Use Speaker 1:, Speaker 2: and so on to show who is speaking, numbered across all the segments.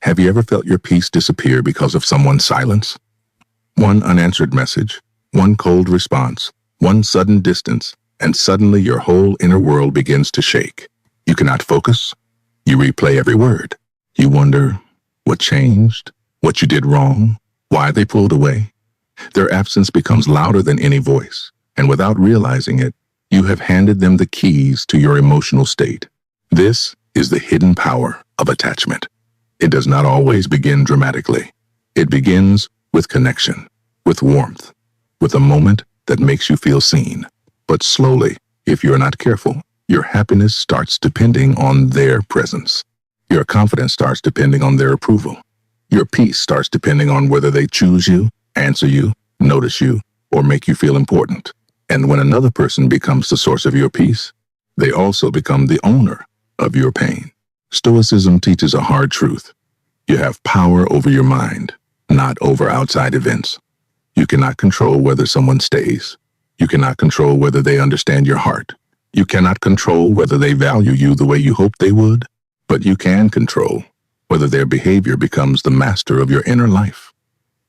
Speaker 1: Have you ever felt your peace disappear because of someone's silence? One unanswered message, one cold response, one sudden distance, and suddenly your whole inner world begins to shake. You cannot focus. You replay every word. You wonder what changed, what you did wrong, why they pulled away. Their absence becomes louder than any voice, and without realizing it, you have handed them the keys to your emotional state. This is the hidden power of attachment. It does not always begin dramatically. It begins with connection, with warmth, with a moment that makes you feel seen. But slowly, if you're not careful, your happiness starts depending on their presence. Your confidence starts depending on their approval. Your peace starts depending on whether they choose you, answer you, notice you, or make you feel important. And when another person becomes the source of your peace, they also become the owner of your pain. Stoicism teaches a hard truth. You have power over your mind, not over outside events. You cannot control whether someone stays. You cannot control whether they understand your heart. You cannot control whether they value you the way you hoped they would, but you can control whether their behavior becomes the master of your inner life.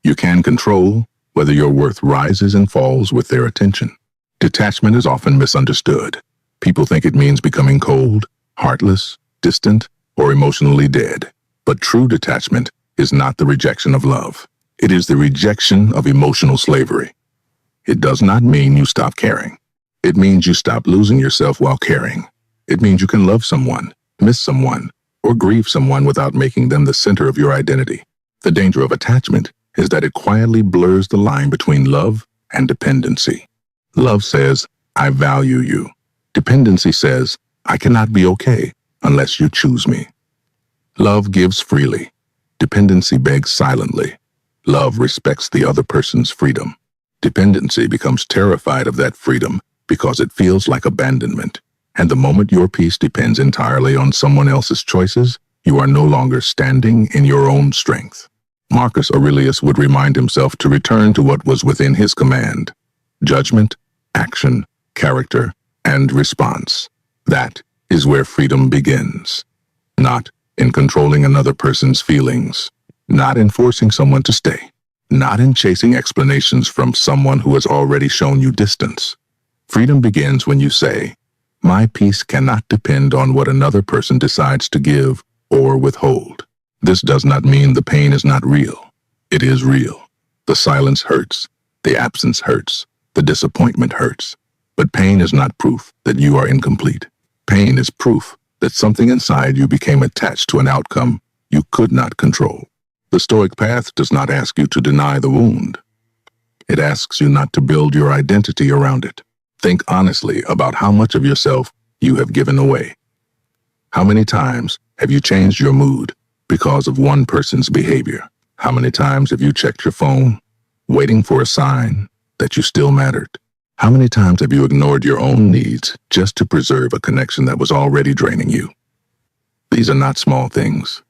Speaker 1: You can control whether your worth rises and falls with their attention. Detachment is often misunderstood. People think it means becoming cold, heartless, distant, or emotionally dead. But true detachment is not the rejection of love. It is the rejection of emotional slavery. It does not mean you stop caring. It means you stop losing yourself while caring. It means you can love someone, miss someone, or grieve someone without making them the center of your identity. The danger of attachment is that it quietly blurs the line between love and dependency. Love says, I value you. Dependency says, I cannot be okay unless you choose me. Love gives freely. Dependency begs silently. Love respects the other person's freedom. Dependency becomes terrified of that freedom because it feels like abandonment. And the moment your peace depends entirely on someone else's choices, you are no longer standing in your own strength. Marcus Aurelius would remind himself to return to what was within his command: judgment, action, character, and response. That is where freedom begins. Not in controlling another person's feelings, not in forcing someone to stay, not in chasing explanations from someone who has already shown you distance. Freedom begins when you say, my peace cannot depend on what another person decides to give or withhold. This does not mean the pain is not real. It is real. The silence hurts. The absence hurts. The disappointment hurts. But pain is not proof that you are incomplete. Pain is proof that something inside you became attached to an outcome you could not control. The Stoic path does not ask you to deny the wound. It asks you not to build your identity around it. Think honestly about how much of yourself you have given away. How many times have you changed your mood because of one person's behavior? How many times have you checked your phone, waiting for a sign that you still mattered? How many times have you ignored your own needs just to preserve a connection that was already draining you? These are not small things.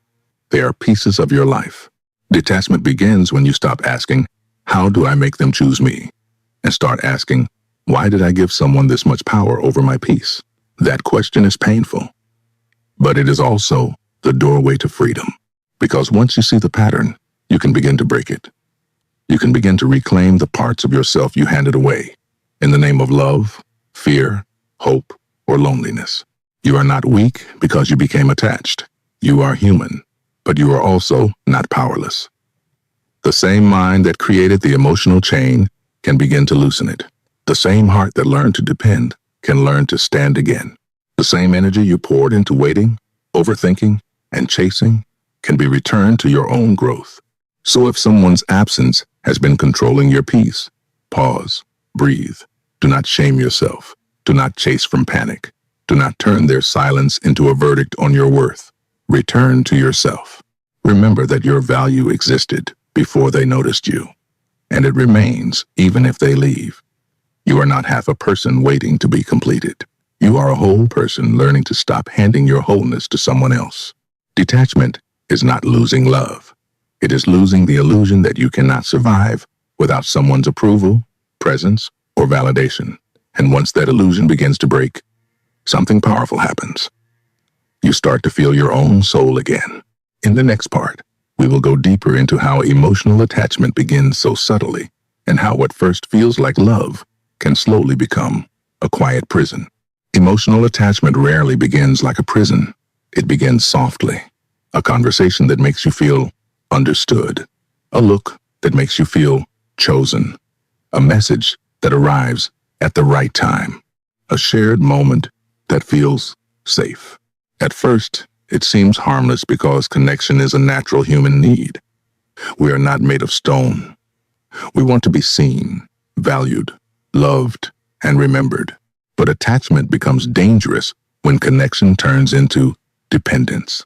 Speaker 1: They are pieces of your life. Detachment begins when you stop asking, how do I make them choose me? And start asking, why did I give someone this much power over my peace? That question is painful, but it is also the doorway to freedom. Because once you see the pattern, you can begin to break it. You can begin to reclaim the parts of yourself you handed away in the name of love, fear, hope, or loneliness. You are not weak because you became attached. You are human, but you are also not powerless. The same mind that created the emotional chain can begin to loosen it. The same heart that learned to depend can learn to stand again. The same energy you poured into waiting, overthinking, and chasing can be returned to your own growth. So if someone's absence has been controlling your peace, pause, breathe. Do not shame yourself. Do not chase from panic. Do not turn their silence into a verdict on your worth. Return to yourself. Remember that your value existed before they noticed you, and it remains even if they leave. You are not half a person waiting to be completed. You are a whole person learning to stop handing your wholeness to someone else. Detachment is not losing love. It is losing the illusion that you cannot survive without someone's approval, presence, or validation. And once that illusion begins to break, something powerful happens. You start to feel your own soul again. In the next part, We will go deeper into how emotional attachment begins so subtly, and how what first feels like love can slowly become a quiet prison. Emotional attachment rarely begins like a prison. It begins softly. A conversation that makes you feel understood. A look that makes you feel chosen. A message that arrives at the right time. A shared moment that feels safe. At first, it seems harmless because connection is a natural human need. We are not made of stone. We want to be seen, valued, loved, and remembered. But attachment becomes dangerous when connection turns into dependence.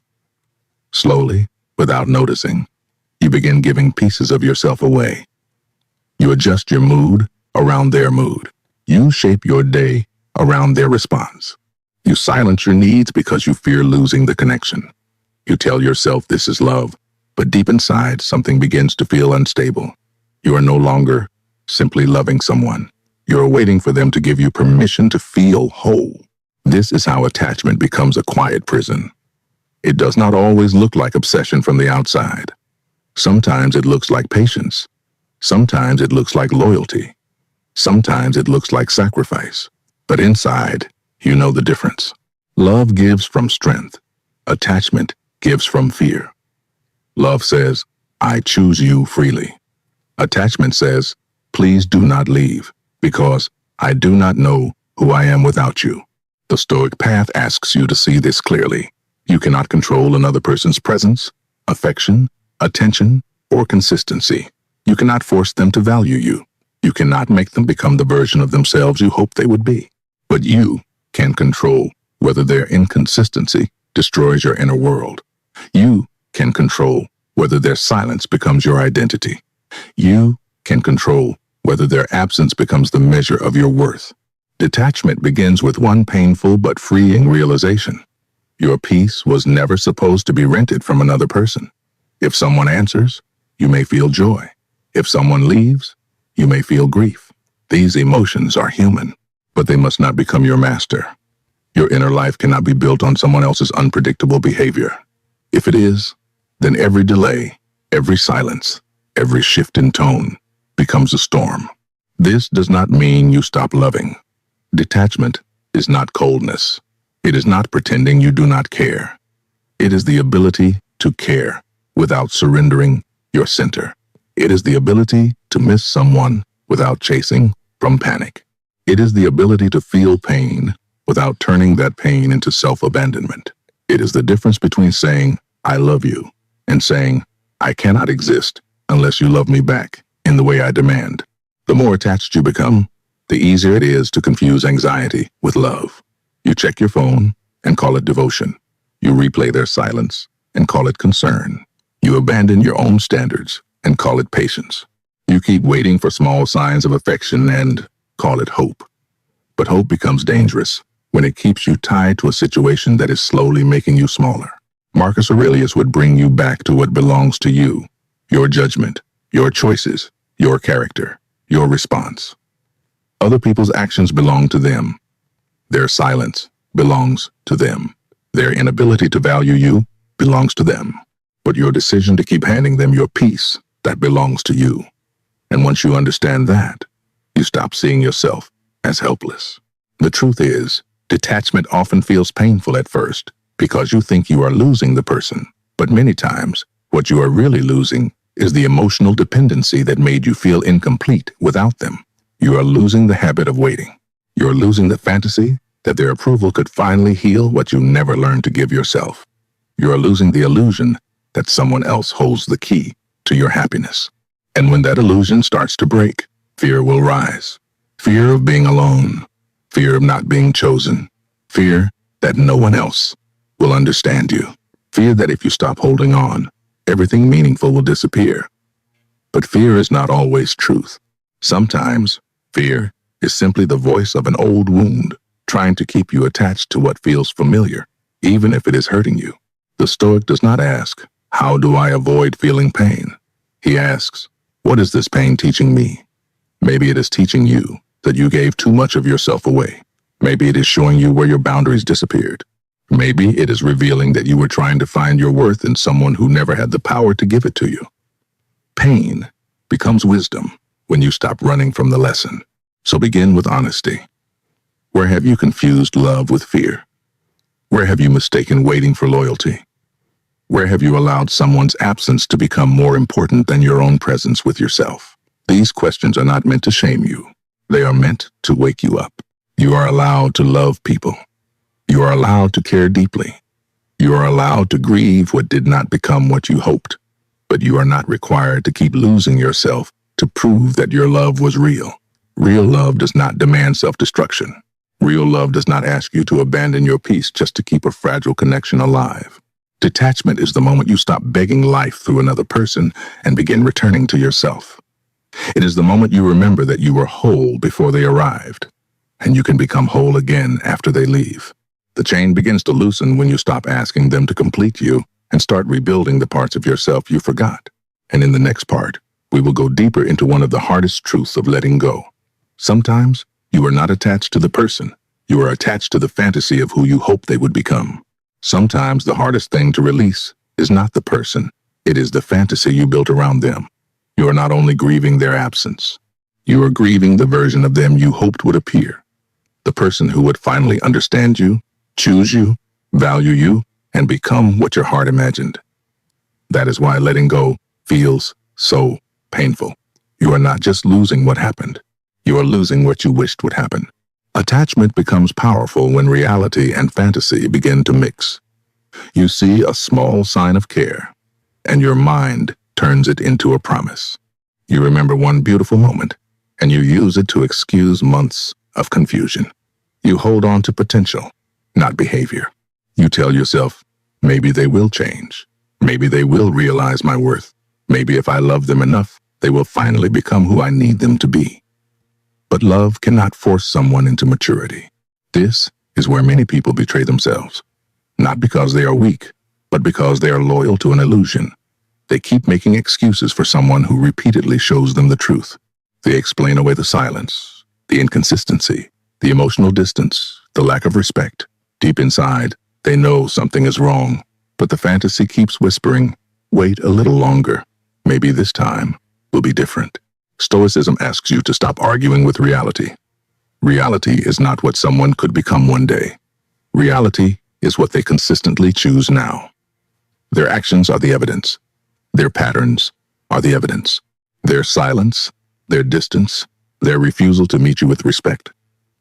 Speaker 1: Slowly, without noticing, you begin giving pieces of yourself away. You adjust your mood around their mood. You shape your day around their response. You silence your needs because you fear losing the connection. You tell yourself this is love, but deep inside, something begins to feel unstable. You are no longer simply loving someone. You're waiting for them to give you permission to feel whole. This is how attachment becomes a quiet prison. It does not always look like obsession from the outside. Sometimes it looks like patience. Sometimes it looks like loyalty. Sometimes it looks like sacrifice. But inside, you know the difference. Love gives from strength. Attachment gives from fear. Love says, I choose you freely. Attachment says, please do not leave, because I do not know who I am without you. The Stoic path asks you to see this clearly. You cannot control another person's presence, affection, attention, or consistency. You cannot force them to value you. You cannot make them become the version of themselves you hope they would be. But you can control whether their inconsistency destroys your inner world. You can control whether their silence becomes your identity. You can control whether their absence becomes the measure of your worth. Detachment begins with one painful but freeing realization. Your peace was never supposed to be rented from another person. If someone answers, you may feel joy. If someone leaves, you may feel grief. These emotions are human, but they must not become your master. Your inner life cannot be built on someone else's unpredictable behavior. If it is, then every delay, every silence, every shift in tone becomes a storm. This does not mean you stop loving. Detachment is not coldness. It is not pretending you do not care. It is the ability to care without surrendering your center. It is the ability to miss someone without chasing from panic. It is the ability to feel pain without turning that pain into self-abandonment. It is the difference between saying, I love you, and saying, I cannot exist unless you love me back in the way I demand. The more attached you become, the easier it is to confuse anxiety with love. You check your phone and call it devotion. You replay their silence and call it concern. You abandon your own standards and call it patience. You keep waiting for small signs of affection and call it hope. But hope becomes dangerous when it keeps you tied to a situation that is slowly making you smaller. Marcus Aurelius would bring you back to what belongs to you, your judgment, your choices, your character, your response. Other people's actions belong to them. Their silence belongs to them. Their inability to value you belongs to them. But your decision to keep handing them your peace, that belongs to you. And once you understand that, you stop seeing yourself as helpless. The truth is, detachment often feels painful at first because you think you are losing the person. But many times, what you are really losing is the emotional dependency that made you feel incomplete without them. You are losing the habit of waiting. You are losing the fantasy that their approval could finally heal what you never learned to give yourself. You are losing the illusion that someone else holds the key to your happiness. And when that illusion starts to break, fear will rise. Fear of being alone. Fear of not being chosen. Fear that no one else will understand you. Fear that if you stop holding on, everything meaningful will disappear. But fear is not always truth. Sometimes, fear is simply the voice of an old wound trying to keep you attached to what feels familiar, even if it is hurting you. The Stoic does not ask, how do I avoid feeling pain? He asks, what is this pain teaching me? Maybe it is teaching you that you gave too much of yourself away. Maybe it is showing you where your boundaries disappeared. Maybe it is revealing that you were trying to find your worth in someone who never had the power to give it to you. Pain becomes wisdom when you stop running from the lesson. So begin with honesty. Where have you confused love with fear? Where have you mistaken waiting for loyalty? Where have you allowed someone's absence to become more important than your own presence with yourself? These questions are not meant to shame you. They are meant to wake you up. You are allowed to love people. You are allowed to care deeply. You are allowed to grieve what did not become what you hoped. But you are not required to keep losing yourself to prove that your love was real. Real love does not demand self-destruction. Real love does not ask you to abandon your peace just to keep a fragile connection alive. Detachment is the moment you stop begging life through another person and begin returning to yourself. It is the moment you remember that you were whole before they arrived, and you can become whole again after they leave. The chain begins to loosen when you stop asking them to complete you and start rebuilding the parts of yourself you forgot. And in the next part, we will go deeper into one of the hardest truths of letting go. Sometimes you are not attached to the person. You are attached to the fantasy of who you hope they would become. Sometimes the hardest thing to release is not the person. It is the fantasy you built around them. You are not only grieving their absence, you are grieving the version of them you hoped would appear. The person who would finally understand you, choose you, value you, and become what your heart imagined. That is why letting go feels so painful. You are not just losing what happened. You are losing what you wished would happen. Attachment becomes powerful when reality and fantasy begin to mix. You see a small sign of care, and your mind turns it into a promise. You remember one beautiful moment, and you use it to excuse months of confusion. You hold on to potential, not behavior. You tell yourself, maybe they will change. Maybe they will realize my worth. Maybe if I love them enough, they will finally become who I need them to be. But love cannot force someone into maturity. This is where many people betray themselves. Not because they are weak, but because they are loyal to an illusion. They keep making excuses for someone who repeatedly shows them the truth. They explain away the silence, the inconsistency, the emotional distance, the lack of respect. Deep inside, they know something is wrong, but the fantasy keeps whispering, wait a little longer. Maybe this time will be different. Stoicism asks you to stop arguing with reality. Reality is not what someone could become one day. Reality is what they consistently choose now. Their actions are the evidence. Their patterns are the evidence. Their silence, their distance, their refusal to meet you with respect.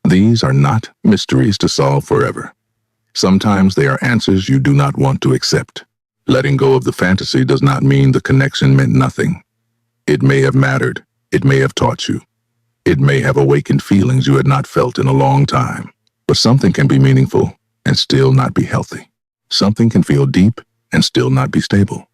Speaker 1: These are not mysteries to solve forever. Sometimes they are answers you do not want to accept. Letting go of the fantasy does not mean the connection meant nothing. It may have mattered. It may have taught you. It may have awakened feelings you had not felt in a long time. But something can be meaningful and still not be healthy. Something can feel deep and still not be stable.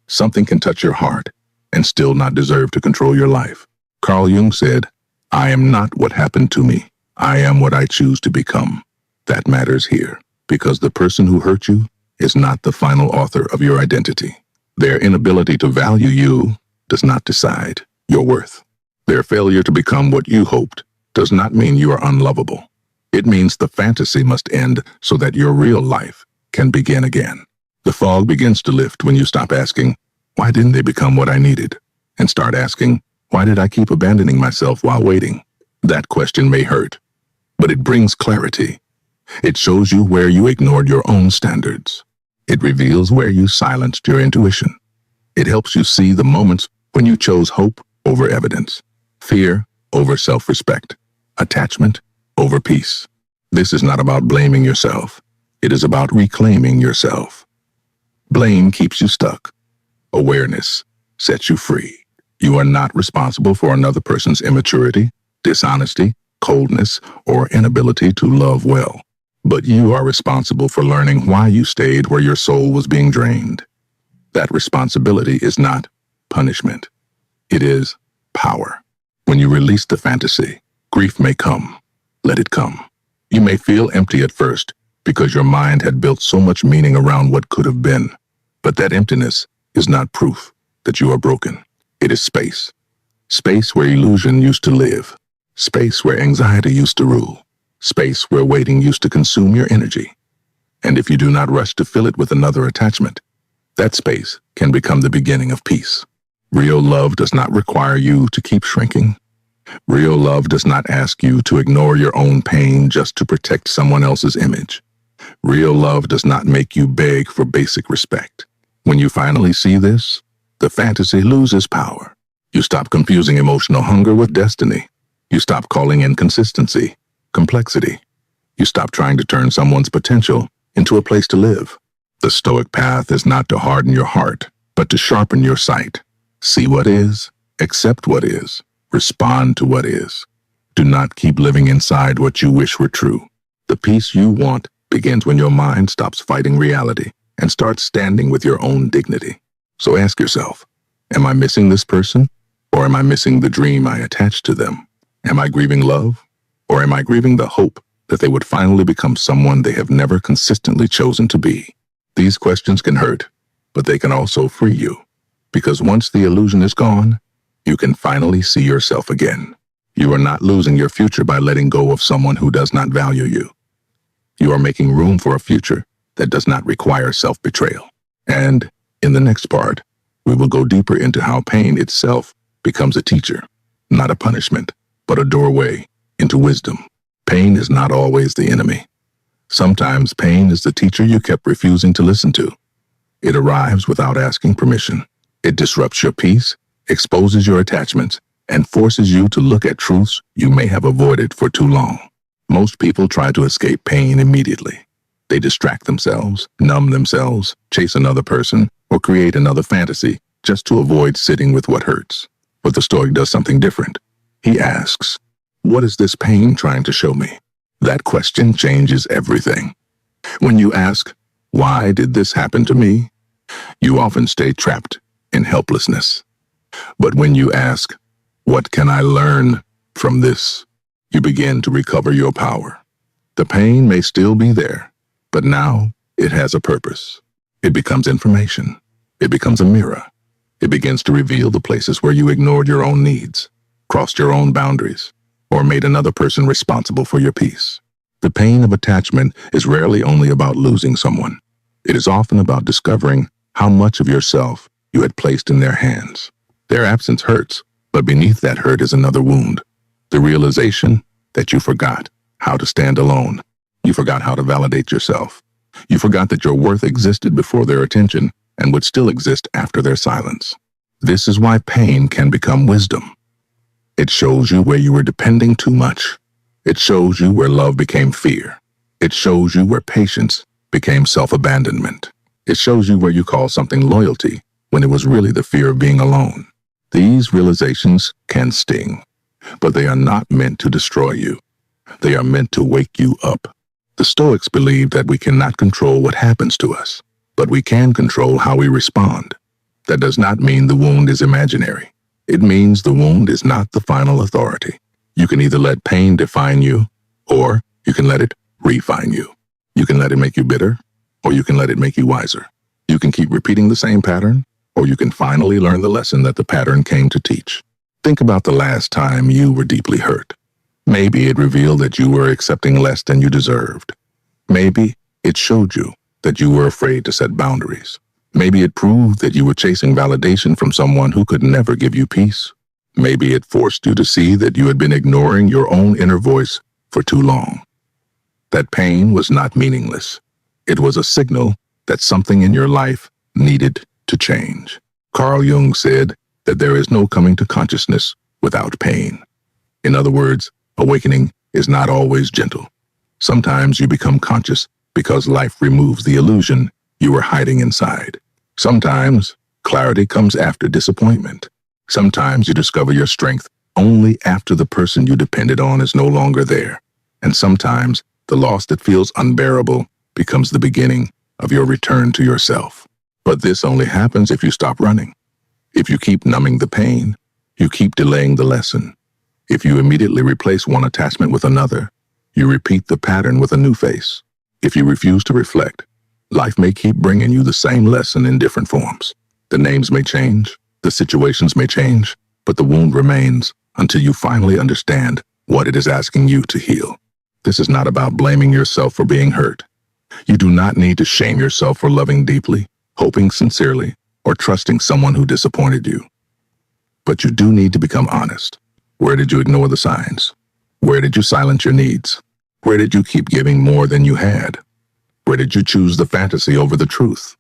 Speaker 1: Something can touch your heart and still not deserve to control your life. Carl Jung said, I am not what happened to me. I am what I choose to become. That matters here, because the person who hurt you is not the final author of your identity. Their inability to value you does not decide your worth. Their failure to become what you hoped does not mean you are unlovable. It means the fantasy must end so that your real life can begin again. The fog begins to lift when you stop asking, why didn't they become what I needed? And start asking, why did I keep abandoning myself while waiting? That question may hurt, but it brings clarity. It shows you where you ignored your own standards. It reveals where you silenced your intuition. It helps you see the moments when you chose hope over evidence, fear over self-respect, attachment over peace. This is not about blaming yourself. It is about reclaiming yourself. Blame keeps you stuck. Awareness sets you free. You are not responsible for another person's immaturity, dishonesty, coldness, or inability to love well. But you are responsible for learning why you stayed where your soul was being drained. That responsibility is not punishment. It is power. When you release the fantasy, grief may come. Let it come. You may feel empty at first because your mind had built so much meaning around what could have been. But that emptiness is not proof that you are broken. It is space. Space where illusion used to live. Space where anxiety used to rule. Space where waiting used to consume your energy. And if you do not rush to fill it with another attachment, that space can become the beginning of peace. Real love does not require you to keep shrinking. Real love does not ask you to ignore your own pain just to protect someone else's image. Real love does not make you beg for basic respect. When you finally see this, the fantasy loses power. You stop confusing emotional hunger with destiny. You stop calling inconsistency complexity. You stop trying to turn someone's potential into a place to live. The Stoic path is not to harden your heart, but to sharpen your sight. See what is, accept what is, respond to what is. Do not keep living inside what you wish were true. The peace you want begins when your mind stops fighting reality and starts standing with your own dignity. So ask yourself, am I missing this person? Or am I missing the dream I attached to them? Am I grieving love? Or am I grieving the hope that they would finally become someone they have never consistently chosen to be? These questions can hurt, but they can also free you. Because once the illusion is gone, you can finally see yourself again. You are not losing your future by letting go of someone who does not value you. You are making room for a future that does not require self-betrayal. And in the next part, we will go deeper into how pain itself becomes a teacher, not a punishment, but a doorway into wisdom. Pain is not always the enemy. Sometimes pain is the teacher you kept refusing to listen to. It arrives without asking permission. It disrupts your peace, exposes your attachments, and forces you to look at truths you may have avoided for too long. Most people try to escape pain immediately. They distract themselves, numb themselves, chase another person, or create another fantasy just to avoid sitting with what hurts. But the Stoic does something different. He asks, what is this pain trying to show me? That question changes everything. When you ask, why did this happen to me? You often stay trapped in helplessness. But when you ask, what can I learn from this? You begin to recover your power. The pain may still be there, but now it has a purpose. It becomes information. It becomes a mirror. It begins to reveal the places where you ignored your own needs, crossed your own boundaries, or made another person responsible for your peace. The pain of attachment is rarely only about losing someone. It is often about discovering how much of yourself you had placed in their hands. Their absence hurts, but beneath that hurt is another wound. The realization that you forgot how to stand alone. You forgot how to validate yourself. You forgot that your worth existed before their attention and would still exist after their silence. This is why pain can become wisdom. It shows you where you were depending too much. It shows you where love became fear. It shows you where patience became self-abandonment. It shows you where you call something loyalty when it was really the fear of being alone. These realizations can sting, but they are not meant to destroy you. They are meant to wake you up. The Stoics believe that we cannot control what happens to us, but we can control how we respond. That does not mean the wound is imaginary. It means the wound is not the final authority. You can either let pain define you, or you can let it refine you. You can let it make you bitter, or you can let it make you wiser. You can keep repeating the same pattern, or you can finally learn the lesson that the pattern came to teach. Think about the last time you were deeply hurt. Maybe it revealed that you were accepting less than you deserved. Maybe it showed you that you were afraid to set boundaries. Maybe it proved that you were chasing validation from someone who could never give you peace. Maybe it forced you to see that you had been ignoring your own inner voice for too long. That pain was not meaningless. It was a signal that something in your life needed to change. Carl Jung said that there is no coming to consciousness without pain. In other words, awakening is not always gentle. Sometimes you become conscious because life removes the illusion you were hiding inside. Sometimes clarity comes after disappointment. Sometimes you discover your strength only after the person you depended on is no longer there. And sometimes the loss that feels unbearable becomes the beginning of your return to yourself. But this only happens if you stop running. If you keep numbing the pain, you keep delaying the lesson. If you immediately replace one attachment with another, you repeat the pattern with a new face. If you refuse to reflect, life may keep bringing you the same lesson in different forms. The names may change, the situations may change, but the wound remains until you finally understand what it is asking you to heal. This is not about blaming yourself for being hurt. You do not need to shame yourself for loving deeply, hoping sincerely, or trusting someone who disappointed you. But you do need to become honest. Where did you ignore the signs? Where did you silence your needs? Where did you keep giving more than you had? Where did you choose the fantasy over the truth?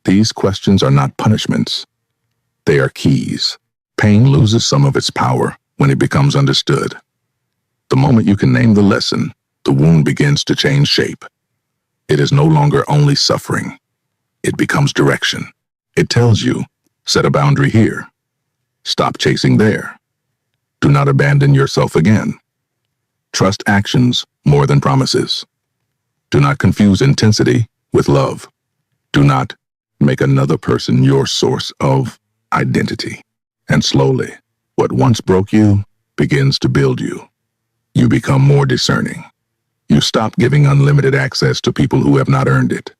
Speaker 1: These questions are not punishments. They are keys. Pain loses some of its power when it becomes understood. The moment you can name the lesson, the wound begins to change shape. It is no longer only suffering. It becomes direction. It tells you, set a boundary here. Stop chasing there. Do not abandon yourself again. Trust actions more than promises. Do not confuse intensity with love. Do not make another person your source of identity. And slowly, what once broke you begins to build you. You become more discerning. You stop giving unlimited access to people who have not earned it.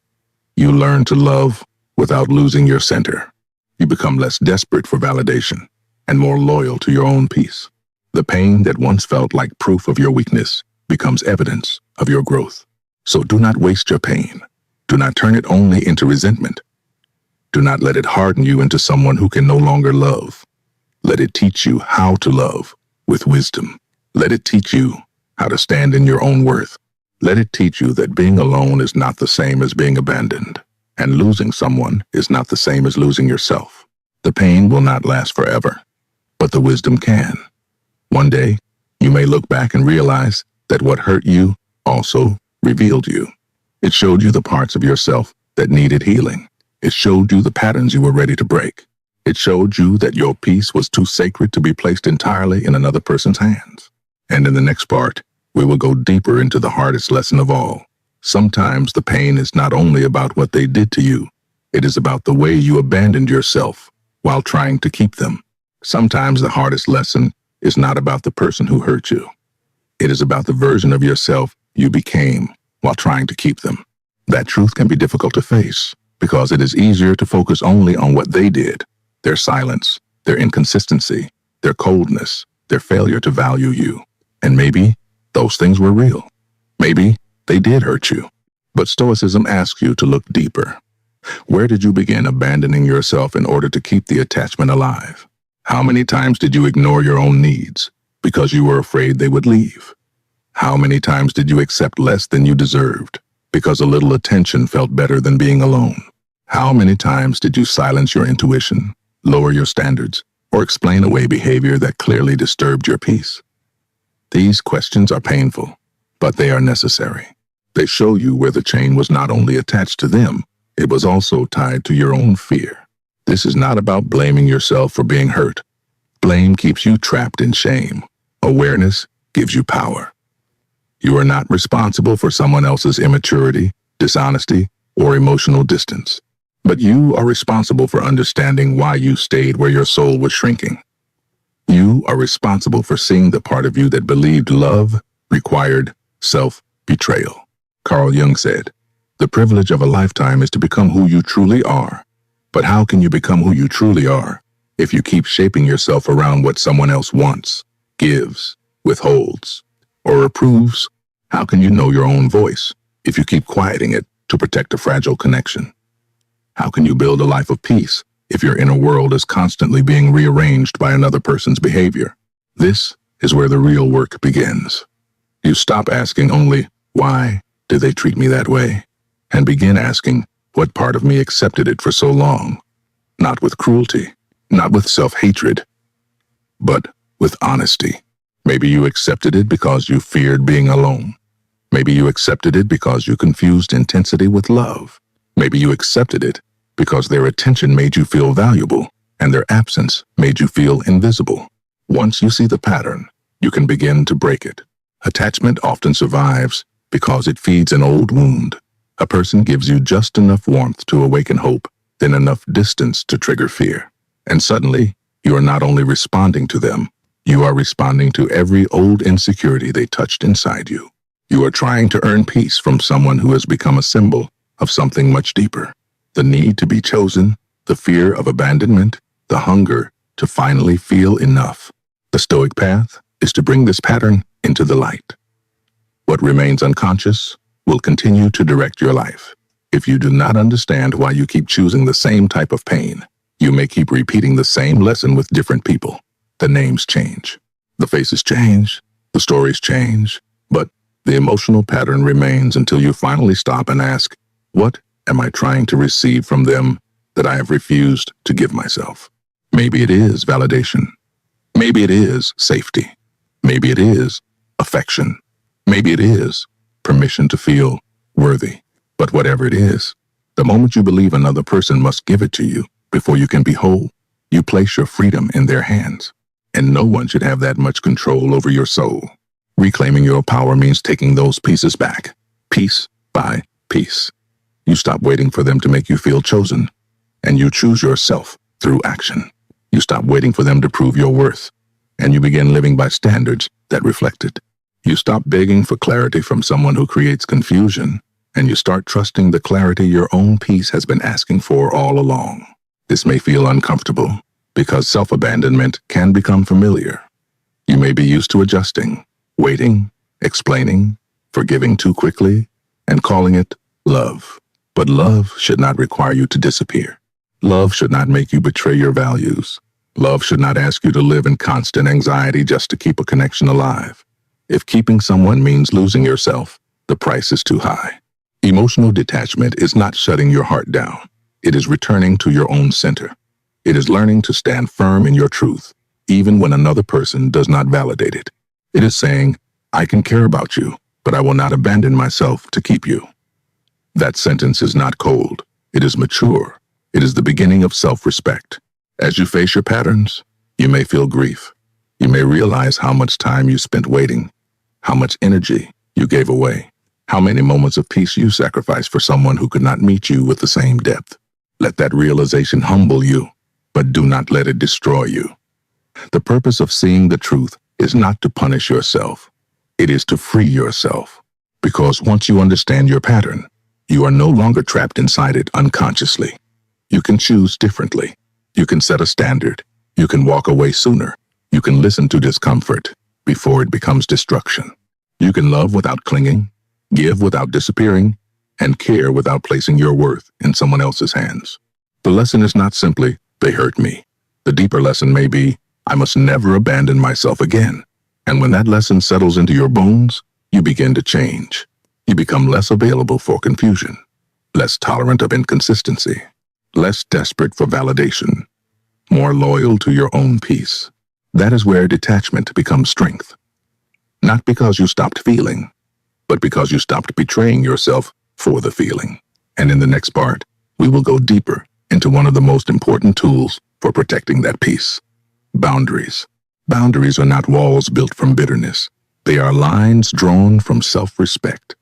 Speaker 1: You learn to love without losing your center. You become less desperate for validation and more loyal to your own peace. The pain that once felt like proof of your weakness becomes evidence of your growth. So do not waste your pain. Do not turn it only into resentment. Do not let it harden you into someone who can no longer love. Let it teach you how to love with wisdom. Let it teach you how to stand in your own worth. Let it teach you that being alone is not the same as being abandoned, and losing someone is not the same as losing yourself. The pain will not last forever, but the wisdom can. One day, you may look back and realize that what hurt you also revealed you. It showed you the parts of yourself that needed healing. It showed you the patterns you were ready to break. It showed you that your peace was too sacred to be placed entirely in another person's hands. And in the next part, we will go deeper into the hardest lesson of all. Sometimes the pain is not only about what they did to you, it is about the way you abandoned yourself while trying to keep them. Sometimes the hardest lesson is not about the person who hurt you. It is about the version of yourself you became while trying to keep them. That truth can be difficult to face because it is easier to focus only on what they did, their silence, their inconsistency, their coldness, their failure to value you. And maybe those things were real. Maybe they did hurt you. But Stoicism asks you to look deeper. Where did you begin abandoning yourself in order to keep the attachment alive? How many times did you ignore your own needs because you were afraid they would leave? How many times did you accept less than you deserved because a little attention felt better than being alone? How many times did you silence your intuition, lower your standards, or explain away behavior that clearly disturbed your peace? These questions are painful, but they are necessary. They show you where the chain was not only attached to them, it was also tied to your own fear. This is not about blaming yourself for being hurt. Blame keeps you trapped in shame. Awareness gives you power. You are not responsible for someone else's immaturity, dishonesty, or emotional distance. But you are responsible for understanding why you stayed where your soul was shrinking. You are responsible for seeing the part of you that believed love required self-betrayal. Carl Jung said, "The privilege of a lifetime is to become who you truly are. But how can you become who you truly are if you keep shaping yourself around what someone else wants, gives, withholds, or approves? How can you know your own voice if you keep quieting it to protect a fragile connection? How can you build a life of peace if your inner world is constantly being rearranged by another person's behavior?" This is where the real work begins. You stop asking only, "Why did they treat me that way?" and begin asking, "What part of me accepted it for so long?" Not with cruelty, not with self-hatred, but with honesty. Maybe you accepted it because you feared being alone. Maybe you accepted it because you confused intensity with love. Maybe you accepted it because their attention made you feel valuable and their absence made you feel invisible. Once you see the pattern, you can begin to break it. Attachment often survives because it feeds an old wound. A person gives you just enough warmth to awaken hope, then enough distance to trigger fear. And suddenly, you are not only responding to them, you are responding to every old insecurity they touched inside you. You are trying to earn peace from someone who has become a symbol of something much deeper. The need to be chosen, the fear of abandonment, the hunger to finally feel enough. The Stoic path is to bring this pattern into the light. What remains unconscious will continue to direct your life. If you do not understand why you keep choosing the same type of pain, you may keep repeating the same lesson with different people. The names change. The faces change. The stories change. But the emotional pattern remains until you finally stop and ask, what am I trying to receive from them that I have refused to give myself? Maybe it is validation. Maybe it is safety. Maybe it is affection. Maybe it is permission to feel worthy. But whatever it is, the moment you believe another person must give it to you before you can be whole, you place your freedom in their hands. And no one should have that much control over your soul. Reclaiming your power means taking those pieces back, piece by piece. You stop waiting for them to make you feel chosen, and you choose yourself through action. You stop waiting for them to prove your worth, and you begin living by standards that reflect it. You stop begging for clarity from someone who creates confusion, and you start trusting the clarity your own peace has been asking for all along. This may feel uncomfortable, because self-abandonment can become familiar. You may be used to adjusting, waiting, explaining, forgiving too quickly, and calling it love. But love should not require you to disappear. Love should not make you betray your values. Love should not ask you to live in constant anxiety just to keep a connection alive. If keeping someone means losing yourself, the price is too high. Emotional detachment is not shutting your heart down. It is returning to your own center. It is learning to stand firm in your truth, even when another person does not validate it. It is saying, I can care about you, but I will not abandon myself to keep you. That sentence is not cold. It is mature. It is the beginning of self-respect. As you face your patterns, you may feel grief. You may realize how much time you spent waiting, how much energy you gave away, how many moments of peace you sacrificed for someone who could not meet you with the same depth. Let that realization humble you, but do not let it destroy you. The purpose of seeing the truth is not to punish yourself. It is to free yourself. Because once you understand your pattern, you are no longer trapped inside it unconsciously. You can choose differently. You can set a standard. You can walk away sooner. You can listen to discomfort before it becomes destruction. You can love without clinging, give without disappearing, and care without placing your worth in someone else's hands. The lesson is not simply, they hurt me. The deeper lesson may be, I must never abandon myself again. And when that lesson settles into your bones, you begin to change. You become less available for confusion, less tolerant of inconsistency, less desperate for validation, more loyal to your own peace. That is where detachment becomes strength. Not because you stopped feeling, but because you stopped betraying yourself for the feeling. And in the next part, we will go deeper into one of the most important tools for protecting that peace: boundaries. Boundaries are not walls built from bitterness. They are lines drawn from self-respect.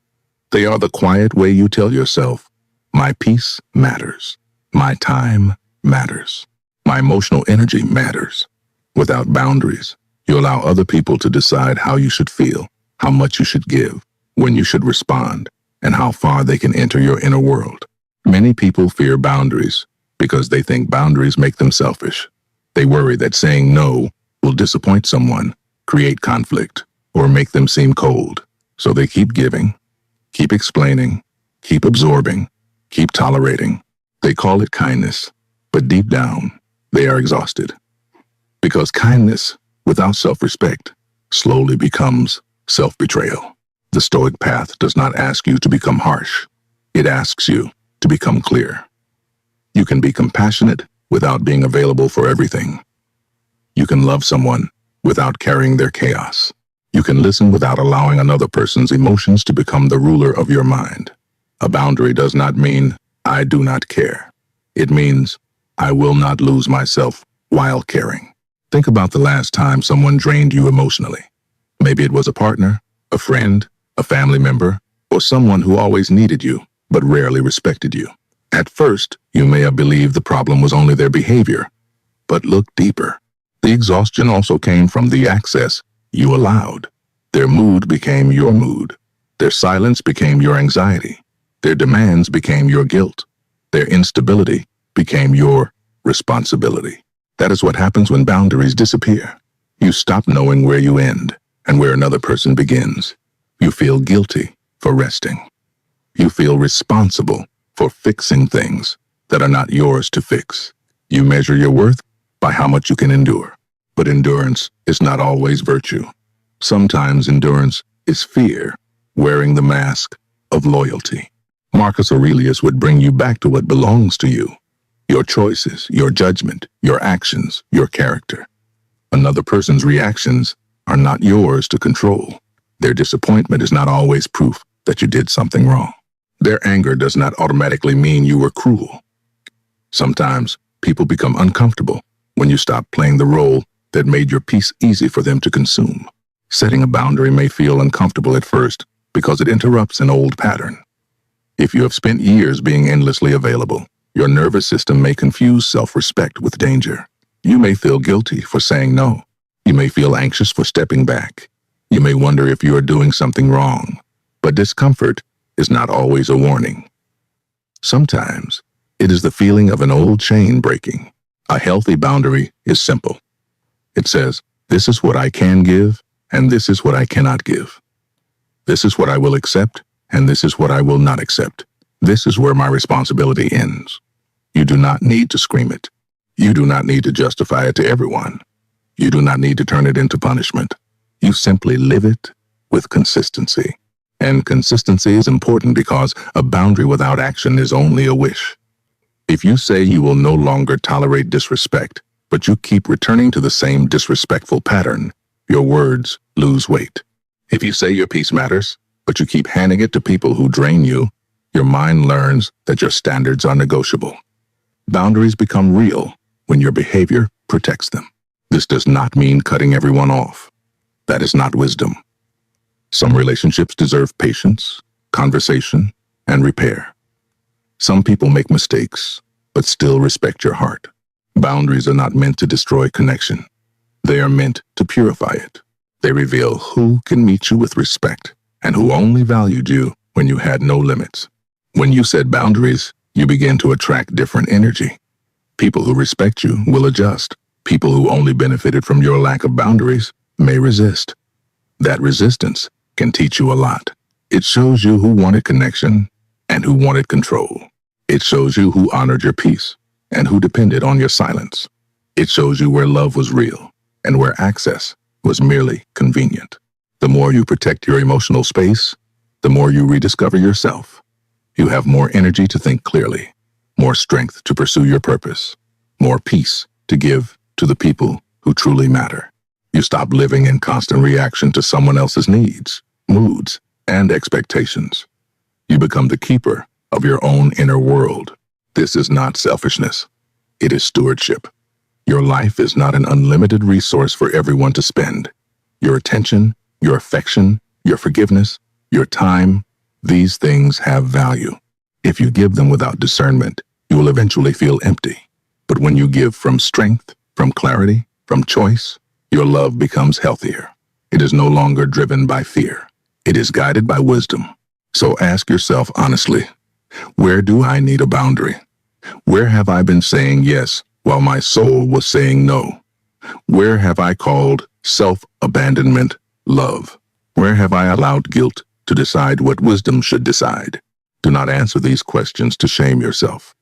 Speaker 1: They are the quiet way you tell yourself, my peace matters. My time matters. My emotional energy matters. Without boundaries, you allow other people to decide how you should feel, how much you should give, when you should respond, and how far they can enter your inner world. Many people fear boundaries because they think boundaries make them selfish. They worry that saying no will disappoint someone, create conflict, or make them seem cold. So they keep giving, keep explaining, keep absorbing, keep tolerating. They call it kindness, but deep down, they are exhausted. Because kindness, without self-respect, slowly becomes self-betrayal. The Stoic path does not ask you to become harsh. It asks you to become clear. You can be compassionate without being available for everything. You can love someone without carrying their chaos. You can listen without allowing another person's emotions to become the ruler of your mind. A boundary does not mean, I do not care. It means, I will not lose myself while caring. Think about the last time someone drained you emotionally. Maybe it was a partner, a friend, a family member, or someone who always needed you, but rarely respected you. At first, you may have believed the problem was only their behavior, but look deeper. The exhaustion also came from the access you allowed. Their mood became your mood. Their silence became your anxiety. Their demands became your guilt. Their instability became your responsibility. That is what happens when boundaries disappear. You stop knowing where you end and where another person begins. You feel guilty for resting. You feel responsible for fixing things that are not yours to fix. You measure your worth by how much you can endure. But endurance is not always virtue. Sometimes endurance is fear, wearing the mask of loyalty. Marcus Aurelius would bring you back to what belongs to you. Your choices, your judgment, your actions, your character. Another person's reactions are not yours to control. Their disappointment is not always proof that you did something wrong. Their anger does not automatically mean you were cruel. Sometimes people become uncomfortable when you stop playing the role that made your peace easy for them to consume. Setting a boundary may feel uncomfortable at first because it interrupts an old pattern. If you have spent years being endlessly available, your nervous system may confuse self-respect with danger. You may feel guilty for saying no. You may feel anxious for stepping back. You may wonder if you are doing something wrong. But discomfort is not always a warning. Sometimes it is the feeling of an old chain breaking. A healthy boundary is simple. It says, this is what I can give, and this is what I cannot give. This is what I will accept, and this is what I will not accept. This is where my responsibility ends. You do not need to scream it. You do not need to justify it to everyone. You do not need to turn it into punishment. You simply live it with consistency. And consistency is important because a boundary without action is only a wish. If you say you will no longer tolerate disrespect, but you keep returning to the same disrespectful pattern, your words lose weight. If you say your peace matters, but you keep handing it to people who drain you, your mind learns that your standards are negotiable. Boundaries become real when your behavior protects them. This does not mean cutting everyone off. That is not wisdom. Some relationships deserve patience, conversation, and repair. Some people make mistakes, but still respect your heart. Boundaries are not meant to destroy connection. They are meant to purify it. They reveal who can meet you with respect and who only valued you when you had no limits. When you set boundaries, you begin to attract different energy. People who respect you will adjust. People who only benefited from your lack of boundaries may resist. That resistance can teach you a lot. It shows you who wanted connection and who wanted control. It shows you who honored your peace and who depended on your silence. It shows you where love was real and where access was merely convenient. The more you protect your emotional space, the more you rediscover yourself. You have more energy to think clearly, more strength to pursue your purpose, more peace to give to the people who truly matter. You stop living in constant reaction to someone else's needs, moods, and expectations. You become the keeper of your own inner world. This is not selfishness. It is stewardship. Your life is not an unlimited resource for everyone to spend. Your attention, your affection, your forgiveness, your time, these things have value. If you give them without discernment, you will eventually feel empty. But when you give from strength, from clarity, from choice, your love becomes healthier. It is no longer driven by fear. It is guided by wisdom. So ask yourself honestly, where do I need a boundary? Where have I been saying yes while my soul was saying no? Where have I called self-abandonment love? Where have I allowed guilt to decide what wisdom should decide? Do not answer these questions to shame yourself.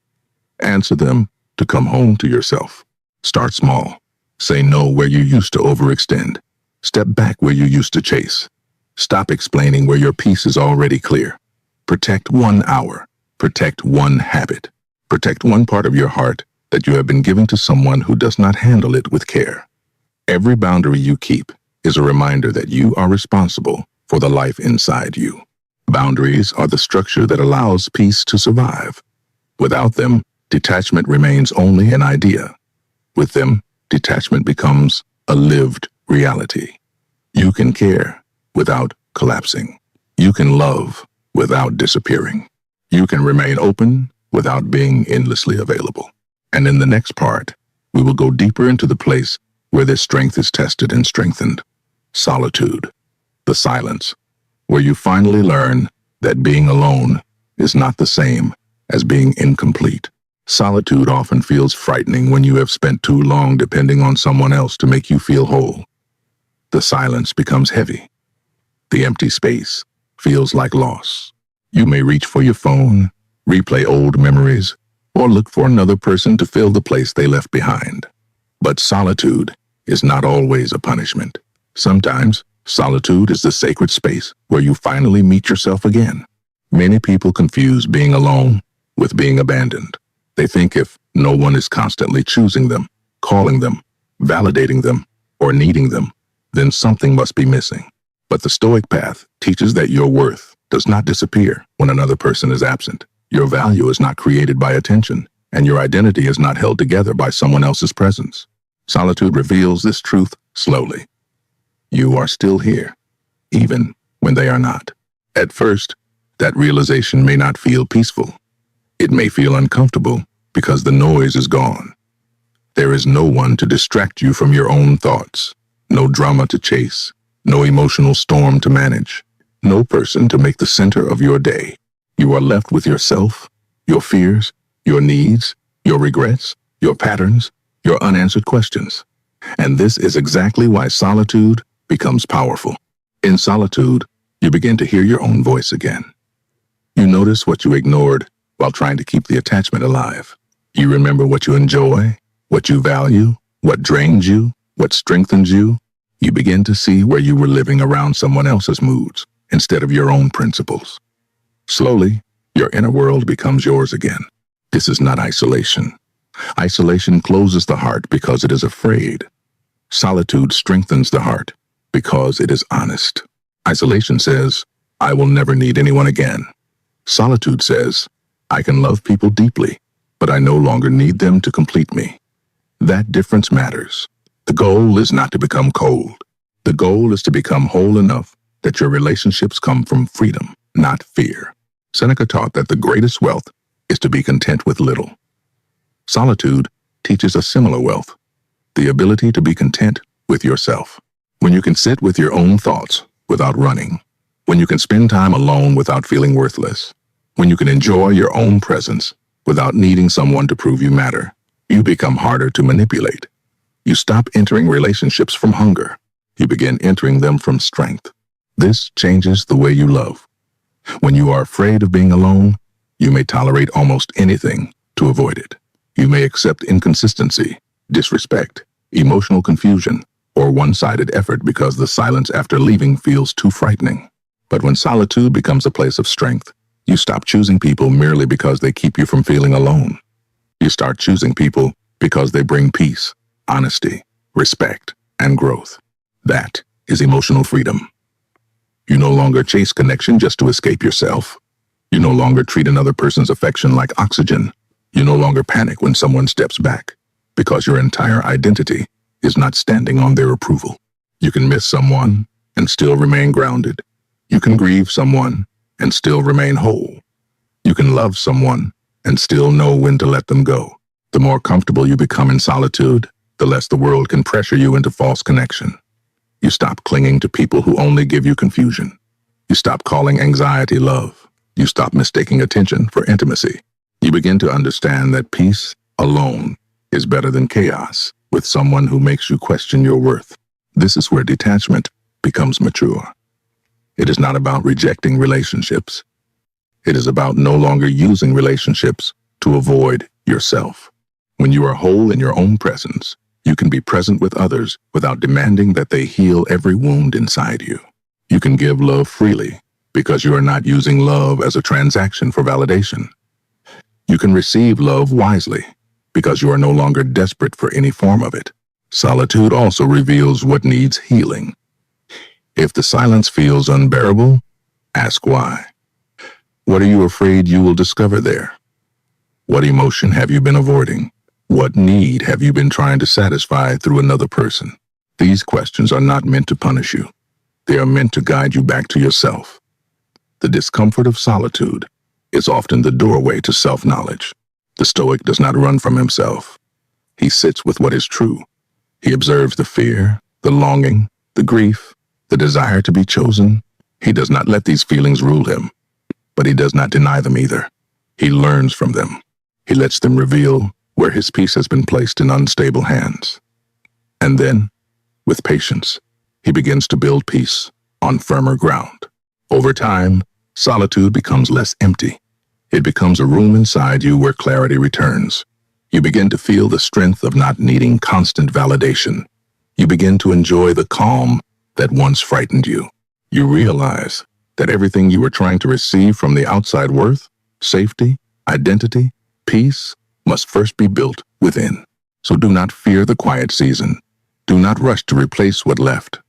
Speaker 1: Answer them to come home to yourself. Start small. Say no where you used to overextend. Step back where you used to chase. Stop explaining where your peace is already clear. Protect 1 hour. Protect one habit. Protect one part of your heart that you have been giving to someone who does not handle it with care. Every boundary you keep is a reminder that you are responsible for the life inside you. Boundaries are the structure that allows peace to survive. Without them, detachment remains only an idea. With them, detachment becomes a lived reality. You can care without collapsing. You can love without disappearing. You can remain open without being endlessly available. And in the next part, we will go deeper into the place where this strength is tested and strengthened. Solitude, the silence, where you finally learn that being alone is not the same as being incomplete. Solitude often feels frightening when you have spent too long depending on someone else to make you feel whole. The silence becomes heavy. The empty space feels like loss. You may reach for your phone, replay old memories, or look for another person to fill the place they left behind. But solitude is not always a punishment. Sometimes, solitude is the sacred space where you finally meet yourself again. Many people confuse being alone with being abandoned. They think if no one is constantly choosing them, calling them, validating them, or needing them, then something must be missing. But the Stoic path teaches that your worth does not disappear when another person is absent. Your value is not created by attention, and your identity is not held together by someone else's presence. Solitude reveals this truth slowly. You are still here, even when they are not. At first, that realization may not feel peaceful. It may feel uncomfortable because the noise is gone. There is no one to distract you from your own thoughts, no drama to chase, no emotional storm to manage, no person to make the center of your day. You are left with yourself, your fears, your needs, your regrets, your patterns, your unanswered questions. And this is exactly why solitude becomes powerful. In solitude, you begin to hear your own voice again. You notice what you ignored while trying to keep the attachment alive. You remember what you enjoy, what you value, what drains you, what strengthens you. You begin to see where you were living around someone else's moods instead of your own principles. Slowly, your inner world becomes yours again. This is not isolation. Isolation closes the heart because it is afraid. Solitude strengthens the heart because it is honest. Isolation says, I will never need anyone again. Solitude says, I can love people deeply, but I no longer need them to complete me. That difference matters. The goal is not to become cold. The goal is to become whole enough that your relationships come from freedom, not fear. Seneca taught that the greatest wealth is to be content with little. Solitude teaches a similar wealth, the ability to be content with yourself. When you can sit with your own thoughts without running, when you can spend time alone without feeling worthless, when you can enjoy your own presence without needing someone to prove you matter, you become harder to manipulate. You stop entering relationships from hunger. You begin entering them from strength. This changes the way you love. When you are afraid of being alone, you may tolerate almost anything to avoid it. You may accept inconsistency, disrespect, emotional confusion, or one-sided effort because the silence after leaving feels too frightening. But when solitude becomes a place of strength, you stop choosing people merely because they keep you from feeling alone. You start choosing people because they bring peace, honesty, respect, and growth. That is emotional freedom. You no longer chase connection just to escape yourself. You no longer treat another person's affection like oxygen. You no longer panic when someone steps back, because your entire identity is not standing on their approval. You can miss someone and still remain grounded. You can grieve someone and still remain whole. You can love someone and still know when to let them go. The more comfortable you become in solitude, the less the world can pressure you into false connection. You stop clinging to people who only give you confusion. You stop calling anxiety love. You stop mistaking attention for intimacy. You begin to understand that peace alone is better than chaos with someone who makes you question your worth. This is where detachment becomes mature. It is not about rejecting relationships. It is about no longer using relationships to avoid yourself. When you are whole in your own presence, you can be present with others without demanding that they heal every wound inside you. You can give love freely because you are not using love as a transaction for validation. You can receive love wisely because you are no longer desperate for any form of it. Solitude also reveals what needs healing. If the silence feels unbearable, ask why. What are you afraid you will discover there? What emotion have you been avoiding? What need have you been trying to satisfy through another person? These questions are not meant to punish you. They are meant to guide you back to yourself. The discomfort of solitude is often the doorway to self-knowledge. The Stoic does not run from himself. He sits with what is true. He observes the fear, the longing, the grief, the desire to be chosen. He does not let these feelings rule him, but he does not deny them either. He learns from them. He lets them reveal where his peace has been placed in unstable hands. And then, with patience, he begins to build peace on firmer ground. Over time, Solitude becomes less empty. It becomes a room inside you where clarity returns. You begin to feel the strength of not needing constant validation. You begin to enjoy the calm that once frightened you. You realize that everything you were trying to receive from the outside worth, safety, identity, peace, must first be built within. So do not fear the quiet season. Do not rush to replace what left.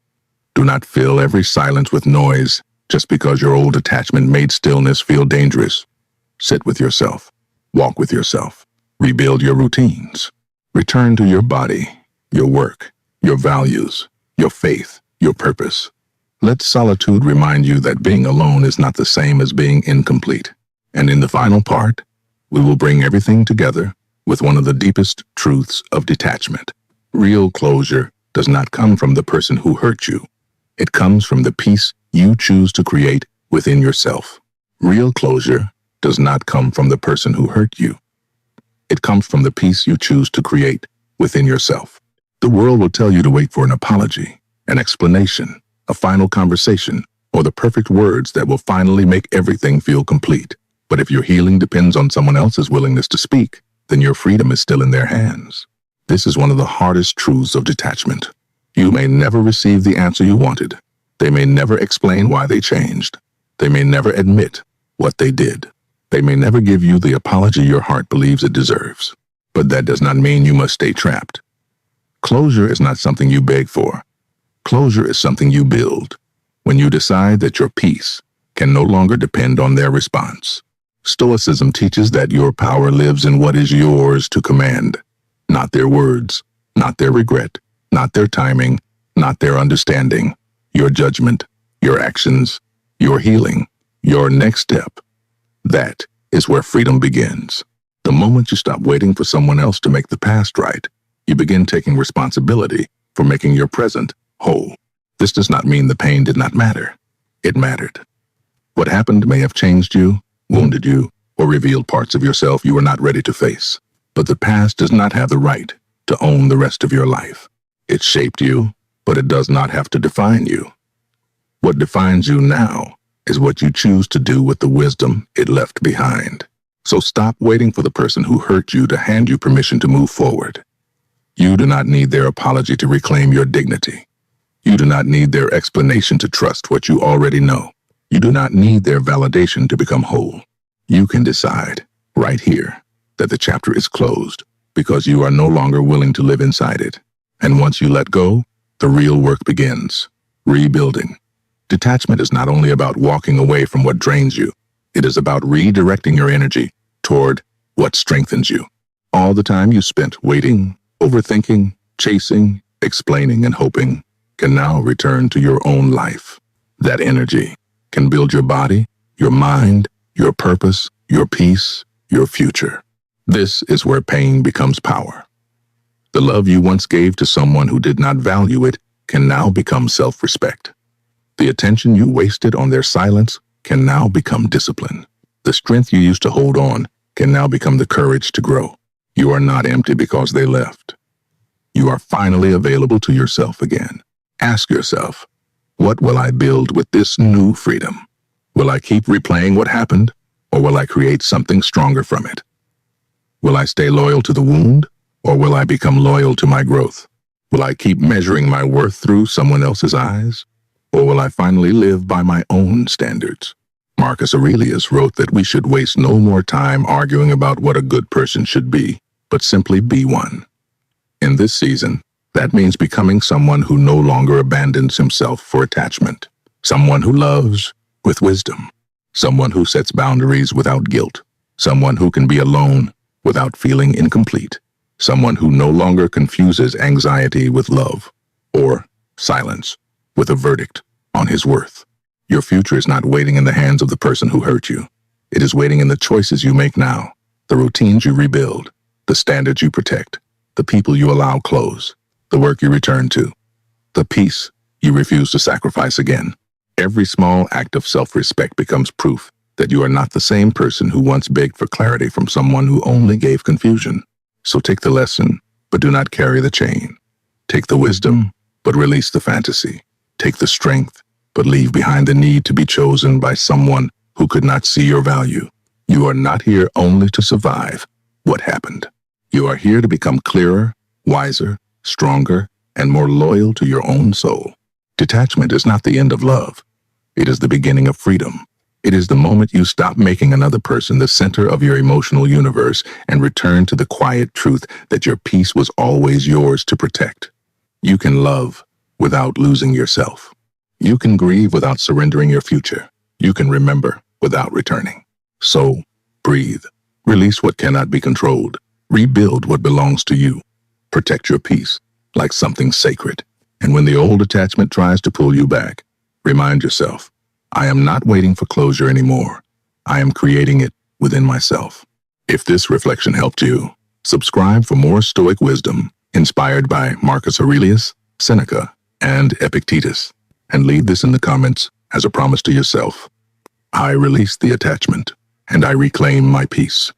Speaker 1: Do not fill every silence with noise just because your old attachment made stillness feel dangerous. Sit with yourself. Walk with yourself. Rebuild your routines. Return to your body, your work, your values, your faith, your purpose. Let solitude remind you that being alone is not the same as being incomplete. And in the final part, we will bring everything together with one of the deepest truths of detachment. Real closure does not come from the person who hurt you. It comes from the peace you choose to create within yourself. Real closure does not come from the person who hurt you. It comes from the peace you choose to create within yourself. The world will tell you to wait for an apology, an explanation, a final conversation, or the perfect words that will finally make everything feel complete. But if your healing depends on someone else's willingness to speak, then your freedom is still in their hands. This is one of the hardest truths of detachment. You may never receive the answer you wanted. They may never explain why they changed. They may never admit what they did. They may never give you the apology your heart believes it deserves. But that does not mean you must stay trapped. Closure is not something you beg for. Closure is something you build when you decide that your peace can no longer depend on their response. Stoicism teaches that your power lives in what is yours to command, not their words, not their regret, not their timing, not their understanding, your judgment, your actions, your healing, your next step. That is where freedom begins. The moment you stop waiting for someone else to make the past right, you begin taking responsibility for making your present whole. This does not mean the pain did not matter. It mattered. What happened may have changed you, wounded you, or revealed parts of yourself you were not ready to face. But the past does not have the right to own the rest of your life. It shaped you, but it does not have to define you. What defines you now is what you choose to do with the wisdom it left behind. So stop waiting for the person who hurt you to hand you permission to move forward. You do not need their apology to reclaim your dignity. You do not need their explanation to trust what you already know. You do not need their validation to become whole. You can decide, right here, that the chapter is closed because you are no longer willing to live inside it. And once you let go, the real work begins, rebuilding. Detachment is not only about walking away from what drains you. It is about redirecting your energy toward what strengthens you. All the time you spent waiting, overthinking, chasing, explaining, and hoping can now return to your own life. That energy can build your body, your mind, your purpose, your peace, your future. This is where pain becomes power. The love you once gave to someone who did not value it can now become self-respect. The attention you wasted on their silence can now become discipline. The strength you used to hold on can now become the courage to grow. You are not empty because they left. You are finally available to yourself again. Ask yourself, what will I build with this new freedom? Will I keep replaying what happened, or will I create something stronger from it? Will I stay loyal to the wound, or will I become loyal to my growth? Will I keep measuring my worth through someone else's eyes, or will I finally live by my own standards? Marcus Aurelius wrote that we should waste no more time arguing about what a good person should be, but simply be one. In this season, that means becoming someone who no longer abandons himself for attachment, someone who loves with wisdom, someone who sets boundaries without guilt, someone who can be alone without feeling incomplete, someone who no longer confuses anxiety with love or silence with a verdict on his worth. Your future is not waiting in the hands of the person who hurt you. It is waiting in the choices you make now, the routines you rebuild, the standards you protect, the people you allow close, the work you return to, the peace you refuse to sacrifice again. Every small act of self-respect becomes proof that you are not the same person who once begged for clarity from someone who only gave confusion. So take the lesson, but do not carry the chain. Take the wisdom, but release the fantasy. Take the strength, but leave behind the need to be chosen by someone who who could not see your value. You are not here only to survive what happened. You are here to become clearer, wiser, stronger, and more loyal to your own soul. Detachment is not the end of love. It is the beginning of freedom. It is the moment you stop making another person the center of your emotional universe and return to the quiet truth that your peace was always yours to protect. You can love without losing yourself. You can grieve without surrendering your future. You can remember without returning. So, breathe. Release what cannot be controlled. Rebuild what belongs to you. Protect your peace like something sacred. And when the old attachment tries to pull you back, remind yourself, I am not waiting for closure anymore. I am creating it within myself. If this reflection helped you, subscribe for more Stoic wisdom inspired by Marcus Aurelius, Seneca, and Epictetus, and leave this in the comments as a promise to yourself. I release the attachment, and I reclaim my peace.